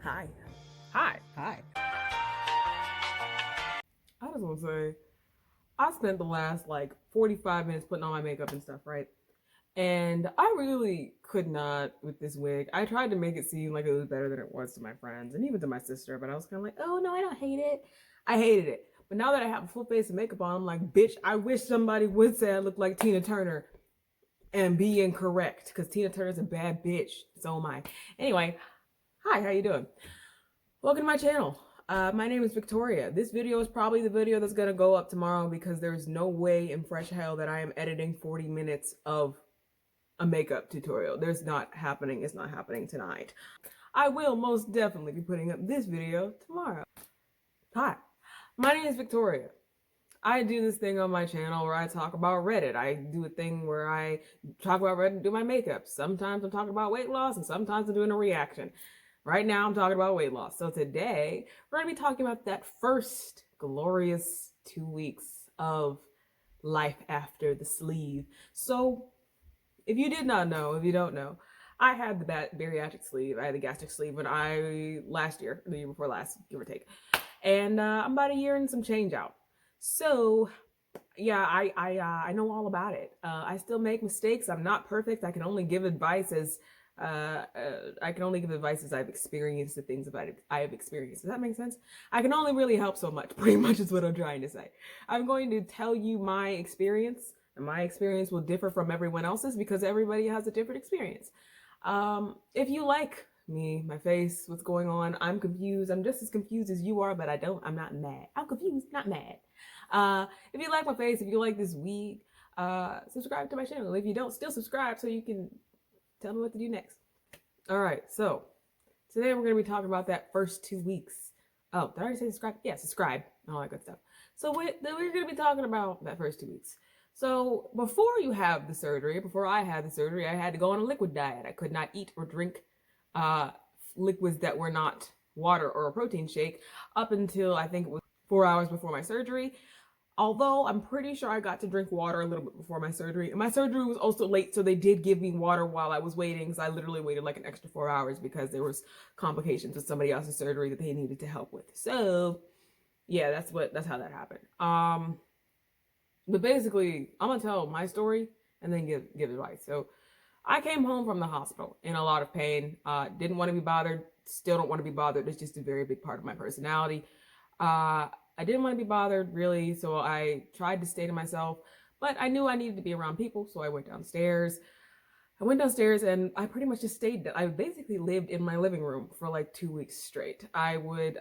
Hi. Hi. Hi. I just want to say, I spent the last like 45 minutes putting on my makeup and stuff, right? And I really could not with this wig. I tried to make it seem like it was better than it was to my friends and even to my sister, but I was kind of like, oh no, I don't hate it. I hated it. But now that I have a full face of makeup on, I'm like, bitch, I wish somebody would say I look like Tina Turner and be incorrect because Tina Turner's a bad bitch. So am I. Anyway, hi, how you doing? Welcome to my channel. My name is Victoria. This video is probably the video that's gonna go up tomorrow because there's no way in fresh hell that I am editing 40 minutes of a makeup tutorial. There's not happening. It's not happening tonight. I will most definitely be putting up this video tomorrow. Hi, my name is Victoria. I do this thing on my channel where I talk about Reddit. I do a thing where I talk about Reddit and do my makeup. Sometimes I'm talking about weight loss and sometimes I'm doing a reaction. Right now I'm talking about weight loss. So today we're going to be talking about that first glorious 2 weeks of life after the sleeve. So if you did not know, if you don't know, I had the bariatric sleeve. I had the gastric sleeve when last year, the year before last, give or take. And I'm about a year and some change out. So yeah, I know all about it. I still make mistakes. I'm not perfect. I can only give advice as I've experienced the things that I have experienced. Does that make sense? I can only really help so much, pretty much is what I'm trying to say. I'm going to tell you my experience, and my experience will differ from everyone else's because everybody has a different experience. If you like me, my face, what's going on, I'm confused. I'm just as confused as you are, but I'm not mad. I'm confused, not mad. If you like my face, if you like this weed, subscribe to my channel. If you don't, still subscribe so you can tell me what to do next. All right, so today we're going to be talking about that first 2 weeks. Oh, did I already say subscribe? Yeah, subscribe, all that good stuff. So we're going to be talking about that first 2 weeks. So before you have the surgery, before I had the surgery, I had to go on a liquid diet. I could not eat or drink liquids that were not water or a protein shake up until I think it was 4 hours before my surgery. Although I'm pretty sure I got to drink water a little bit before my surgery. And my surgery was also late, so they did give me water while I was waiting. So I literally waited like an extra 4 hours because there was complications with somebody else's surgery that they needed to help with. So yeah, that's how that happened. But basically, I'm gonna tell my story and then give advice. So I came home from the hospital in a lot of pain. Didn't want to be bothered. Still don't want to be bothered. It's just a very big part of my personality. I didn't want to be bothered really, so I tried to stay to myself, but I knew I needed to be around people, so I went downstairs. And I pretty much just stayed there. I basically lived in my living room for like 2 weeks straight. I would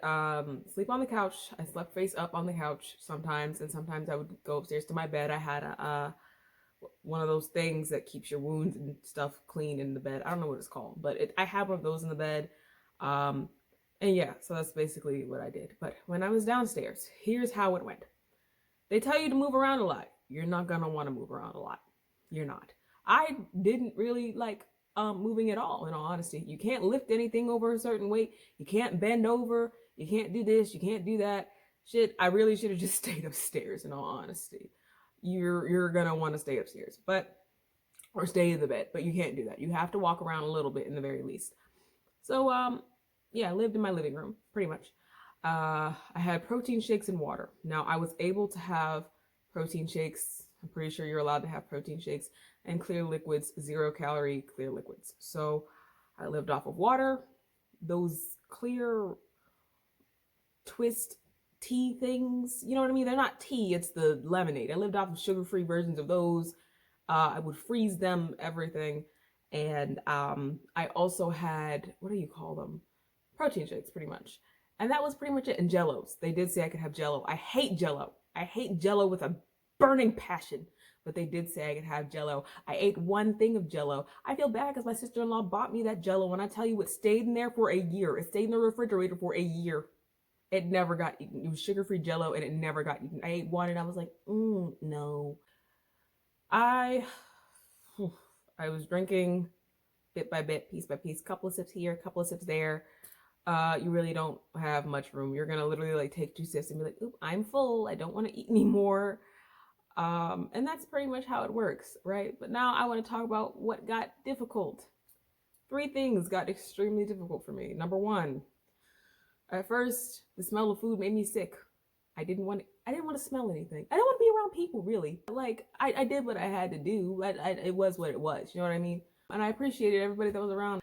sleep on the couch. I slept face up on the couch sometimes, and sometimes I would go upstairs to my bed. I had one of those things that keeps your wounds and stuff clean in the bed. I don't know what it's called, but I have one of those in the bed. And yeah, so that's basically what I did. But when I was downstairs, here's how it went. They tell you to move around a lot. You're not gonna want to move around a lot. You're not. I didn't really like moving at all, in all honesty. You can't lift anything over a certain weight. You can't bend over. You can't do this. You can't do that. Shit, I really should have just stayed upstairs, in all honesty. You're gonna want to stay upstairs, or stay in the bed, but you can't do that. You have to walk around a little bit in the very least. So yeah, I lived in my living room, pretty much. I had protein shakes and water. Now, I was able to have protein shakes. I'm pretty sure you're allowed to have protein shakes and clear liquids, 0-calorie clear liquids. So I lived off of water, those clear twist tea things. You know what I mean? They're not tea, it's the lemonade. I lived off of sugar-free versions of those. I would freeze them, everything. And I also had, what do you call them? Protein shakes, pretty much. And that was pretty much it. And jellos. They did say I could have jello. I hate jello. I hate jello with a burning passion. But they did say I could have jello. I ate one thing of jello. I feel bad because my sister-in-law bought me that jello. When I tell you, it stayed in there for a year. It stayed in the refrigerator for a year. It never got eaten. It was sugar-free jello and it never got eaten. I ate one and I was like, no. I was drinking bit by bit, piece by piece, couple of sips here, couple of sips there. You really don't have much room. You're gonna literally like take 2 sips and be like, oop, I'm full. I don't want to eat anymore. And that's pretty much how it works, right? But now I want to talk about what got difficult. 3 things got extremely difficult for me. Number 1, At first, the smell of food made me sick. I didn't want to smell anything. I didn't want to be around people, really. Like, I did what I had to do. It was what it was. You know what I mean? And I appreciated everybody that was around.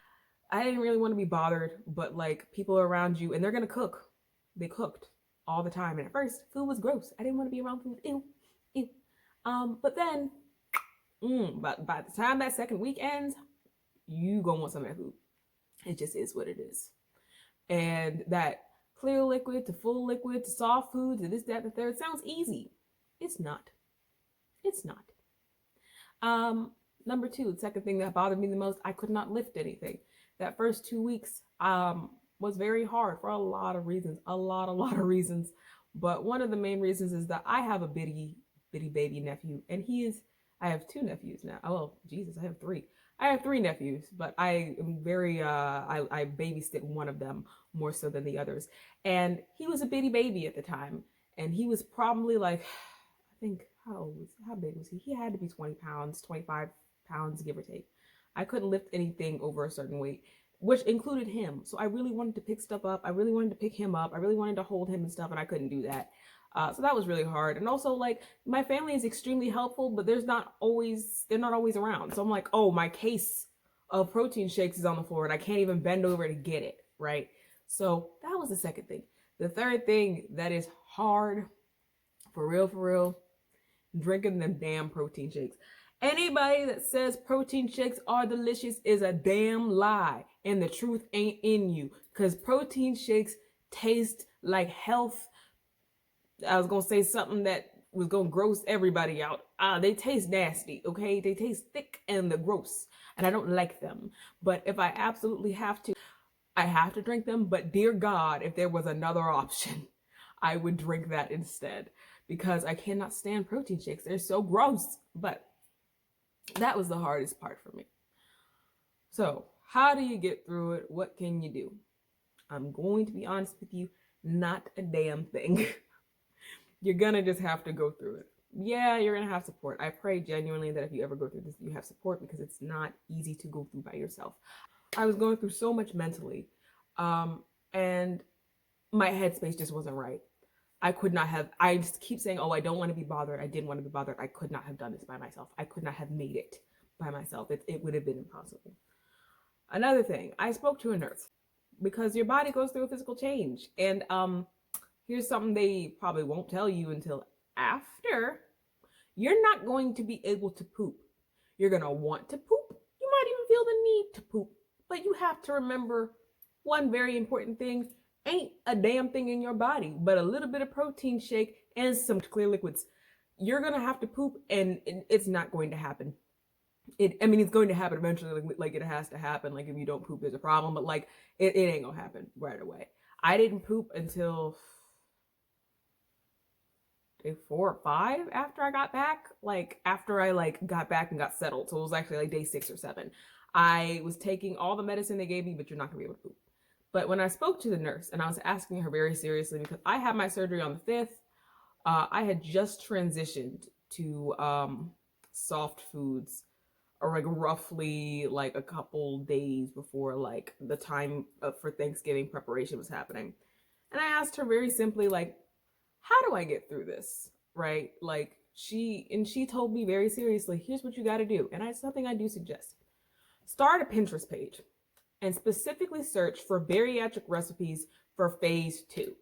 I didn't really want to be bothered, but like people around you, and they're gonna cook. They cooked all the time, and at first, food was gross. I didn't want to be around food. Ew, ew. But then, but by the time that second week ends, you gonna want some of that food. It just is what it is. And that clear liquid to full liquid to soft food to this, that, and the third sounds easy. It's not. It's not. Number two, the second thing that bothered me the most, I could not lift anything. That first 2 weeks was very hard for a lot of reasons, a lot of reasons. But one of the main reasons is that I have a bitty baby nephew, and I have two nephews now. Oh, Jesus, I have three. I have three nephews, but I am I babysit one of them more so than the others. And he was a bitty baby at the time. And he was probably like, I think, how big was he? He had to be 20 pounds, 25 pounds, give or take. I couldn't lift anything over a certain weight, which included him. So I really wanted to pick stuff up. I really wanted to pick him up. I really wanted to hold him and stuff, and I couldn't do that. So that was really hard. And also, like, my family is extremely helpful, but they're not always around. So I'm like, oh, my case of protein shakes is on the floor and I can't even bend over to get it, right? So that was the second thing. The third thing that is hard, for real, drinking them damn protein shakes. Anybody that says protein shakes are delicious is a damn lie, and the truth ain't in you, because protein shakes taste like health. I was gonna say something that was gonna gross everybody out. They taste nasty, okay? They taste thick and they're gross, and I don't like them. But if I absolutely have to, I have to drink them. But dear God, if there was another option, I would drink that instead, because I cannot stand protein shakes. They're so gross. But that was the hardest part for me. So how do you get through it? What can you do? I'm going to be honest with you, not a damn thing. You're gonna just have to go through it. Yeah, you're gonna have support. I pray genuinely that if you ever go through this, you have support, because it's not easy to go through by yourself. I was going through so much mentally, and my headspace just wasn't right. I just keep saying, oh, I don't want to be bothered. I didn't want to be bothered. I could not have done this by myself. I could not have made it by myself. It would have been impossible. Another thing, I spoke to a nurse, because your body goes through a physical change. And here's something they probably won't tell you until after. You're not going to be able to poop. You're going to want to poop. You might even feel the need to poop. But you have to remember one very important thing. Ain't a damn thing in your body but a little bit of protein shake and some clear liquids. You're going to have to poop, and it's not going to happen. It's going to happen eventually, like it has to happen. Like, if you don't poop, there's a problem, but like it ain't gonna happen right away. I didn't poop until day 4 or 5 after I got back. Like, after I got back and got settled. So it was actually like day 6 or 7. I was taking all the medicine they gave me, but you're not gonna be able to poop. But when I spoke to the nurse, and I was asking her very seriously, because I had my surgery on the 5th, I had just transitioned to soft foods, or like roughly like a couple days before like the time for Thanksgiving preparation was happening. And I asked her very simply, like, how do I get through this? Right? Like, she told me very seriously, here's what you got to do. And it's something I do suggest. Start a Pinterest page and specifically search for bariatric recipes for phase 2,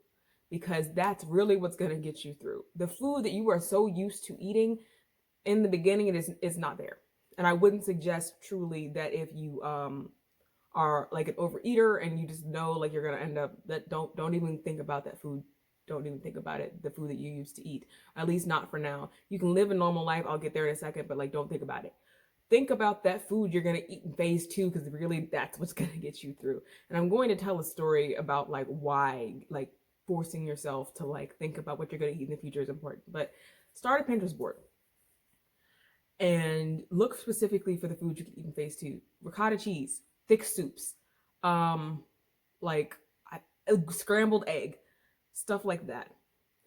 because that's really what's going to get you through. The food that you are so used to eating in the beginning, is not there. And I wouldn't suggest truly that if you are like an overeater and you just know like you're gonna end up, that don't even think about that food. Don't even think about it, the food that you used to eat. At least not for now. You can live a normal life. I'll get there in a second, but like, don't think about it. Think about that food you're gonna eat in phase 2, because really that's what's gonna get you through. And I'm going to tell a story about like why like forcing yourself to like think about what you're gonna eat in the future is important. But start a Pinterest board and look specifically for the food you can eat in phase 2. Ricotta cheese, thick soups, scrambled egg, stuff like that.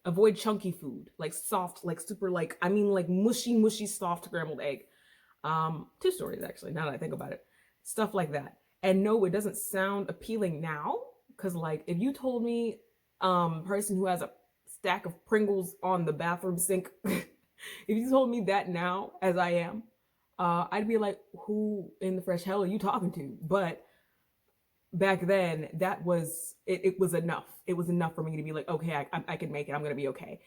Avoid chunky food, like soft, like super, like, like mushy, soft scrambled egg. 2 stories actually, now that I think about it. Stuff like that. And no, it doesn't sound appealing now, Cause like if you told me, person who has a stack of Pringles on the bathroom sink, if you told me that now as I am, I'd be like, who in the fresh hell are you talking to? But back then, that was it was enough. It was enough for me to be like, okay, I can make it. I'm gonna be okay.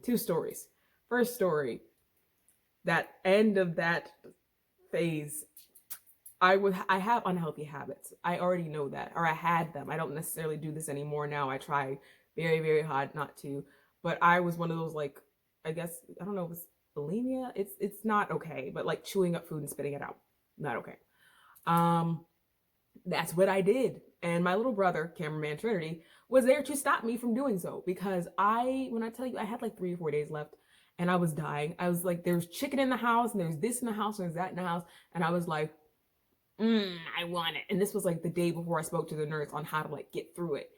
Two stories. First story, that end of that phase, I have unhealthy habits. I already know that, or I had them. I don't necessarily do this anymore now. I try very, very hard not to. But I was one of those, like, I guess, I don't know if it's bulimia. It's not okay, but like chewing up food and spitting it out. Not okay. Um, that's what I did. And my little brother, cameraman Trinity, was there to stop me from doing so, because when I tell you, I had like 3 or 4 days left and I was dying. I was like, there's chicken in the house and there's this in the house and there's that in the house. And I was like, I want it. And this was like the day before I spoke to the nurse on how to like get through it.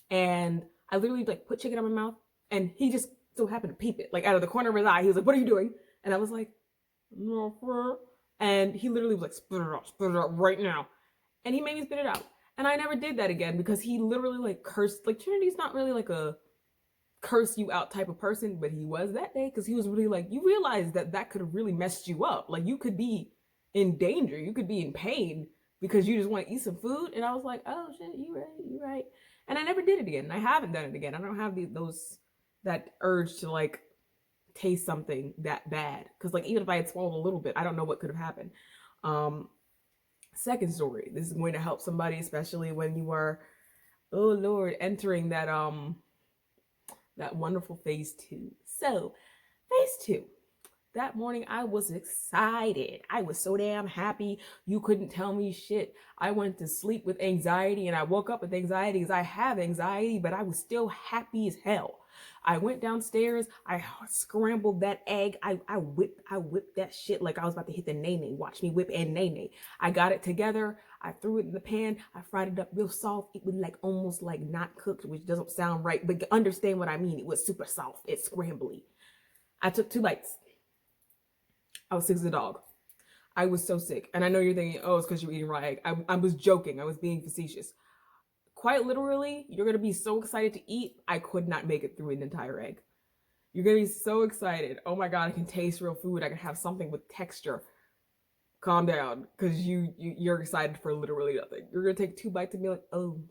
And I literally like put chicken in my mouth, and he just so happened to peep it like out of the corner of his eye. He was like, what are you doing? And I was like, no. And he literally was like, spit it out right now. And he made me spit it out. And I never did that again, because he literally like cursed. Like, Trinity's not really like a curse you out type of person, but he was that day, because he was really like, you realize that that could have really messed you up. Like, you could be in danger. You could be in pain because you just want to eat some food. And I was like, oh shit, you right. And I never did it again. I haven't done it again. I don't have that urge to like taste something that bad. Because like, even if I had swallowed a little bit, I don't know what could have happened. Second story. This is going to help somebody, especially when you are, oh Lord, entering that wonderful phase 2. So, phase 2. That morning I was excited. I was so damn happy. You couldn't tell me shit. I went to sleep with anxiety and I woke up with anxiety because I have anxiety, but I was still happy as hell. I went downstairs. I scrambled that egg. I whipped that shit like I was about to hit the nay-nay. Watch me whip and nay-nay. I got it together. I threw it in the pan. I fried it up real soft. It was like almost like not cooked, which doesn't sound right, but understand what I mean. It was super soft. It's scrambly. I took 2 bites. I was sick as a dog. I was so sick. And I know you're thinking, oh, it's because you're eating raw egg. I was joking. I was being facetious. Quite literally, you're going to be so excited to eat, I could not make it through an entire egg. You're going to be so excited. Oh my God, I can taste real food. I can have something with texture. Calm down, because you're excited for literally nothing. You're going to take 2 bites and be like, oh,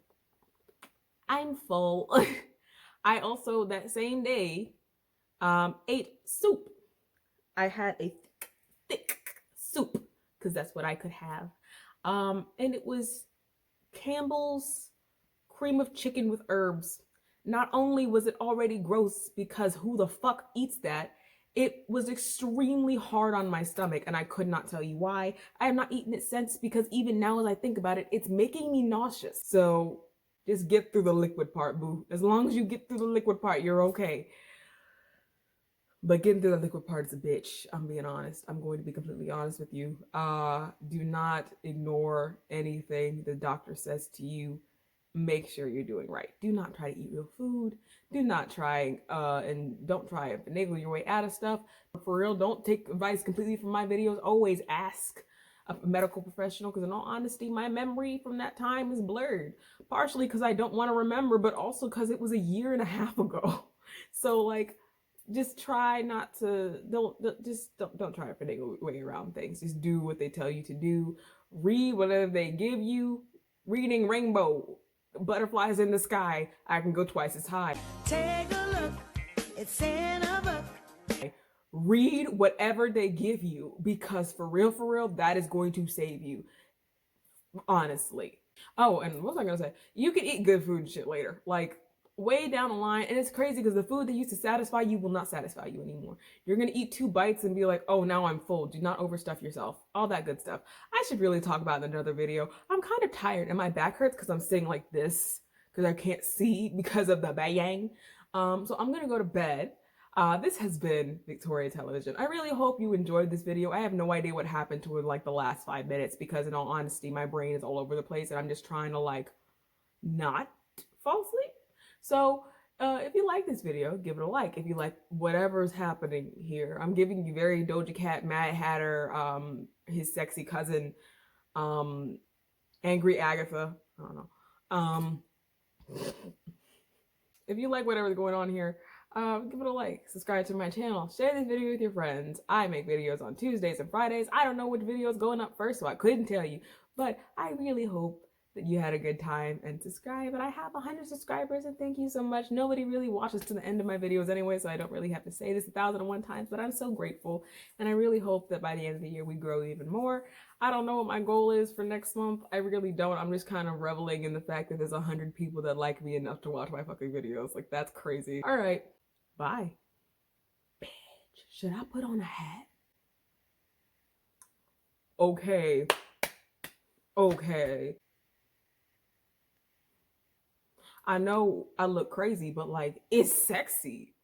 I'm full. I also, that same day, ate soup. I had a thick soup, because that's what I could have. And it was Campbell's cream of chicken with herbs. Not only was it already gross, because who the fuck eats that, it was extremely hard on my stomach, and I could not tell you why. I have not eaten it since, because even now as I think about it, it's making me nauseous. So just get through the liquid part, boo. As long as you get through the liquid part, you're okay. But getting through the liquid part is a bitch. I'm being honest. I'm going to be completely honest with you. Do not ignore anything the doctor says to you. Make sure you're doing right. Do not try to eat real food. Do not try and don't try and finagle your way out of stuff. For real, don't take advice completely from my videos. Always ask a medical professional, because in all honesty, my memory from that time is blurred. Partially because I don't want to remember, but also because it was a year and a half ago. So like, just try not to, don't try to finagle your way around things. Just do what they tell you to do. Read whatever they give you. Reading rainbow, butterflies in the sky, I can go twice as high. Take a look, it's in a book. Read whatever they give you, because for real, that is going to save you. Honestly. Oh, and what was I gonna say? You can eat good food and shit later. Like, way down the line, and it's crazy because the food that used to satisfy you will not satisfy you anymore. You're gonna eat 2 bites and be like, oh, now I'm full. Do not overstuff yourself. All that good stuff. I should really talk about it in another video. I'm kind of tired and my back hurts because I'm sitting like this because I can't see because of the bayang. So I'm gonna go to bed. This has been Victoria Television. I really hope you enjoyed this video. I have no idea what happened to it like the last 5 minutes, because in all honesty, my brain is all over the place and I'm just trying to like not fall asleep. So if you like this video, give it a like. If you like whatever's happening here, I'm giving you very Doja Cat, Mad Hatter, his sexy cousin, Angry Agatha, I don't know. If you like whatever's going on here, give it a like, subscribe to my channel, share this video with your friends. I make videos on Tuesdays and Fridays. I don't know which video is going up first, so I couldn't tell you. But I really hope that you had a good time and subscribe. And I have 100 subscribers, and thank you so much. Nobody really watches to the end of my videos anyway, so I don't really have to say this 1,001 times, but I'm so grateful. And I really hope that by the end of the year, we grow even more. I don't know what my goal is for next month. I really don't. I'm just kind of reveling in the fact that there's 100 people that like me enough to watch my fucking videos. Like, that's crazy. All right, bye. Bitch, should I put on a hat? Okay. Okay. I know I look crazy, but like, it's sexy.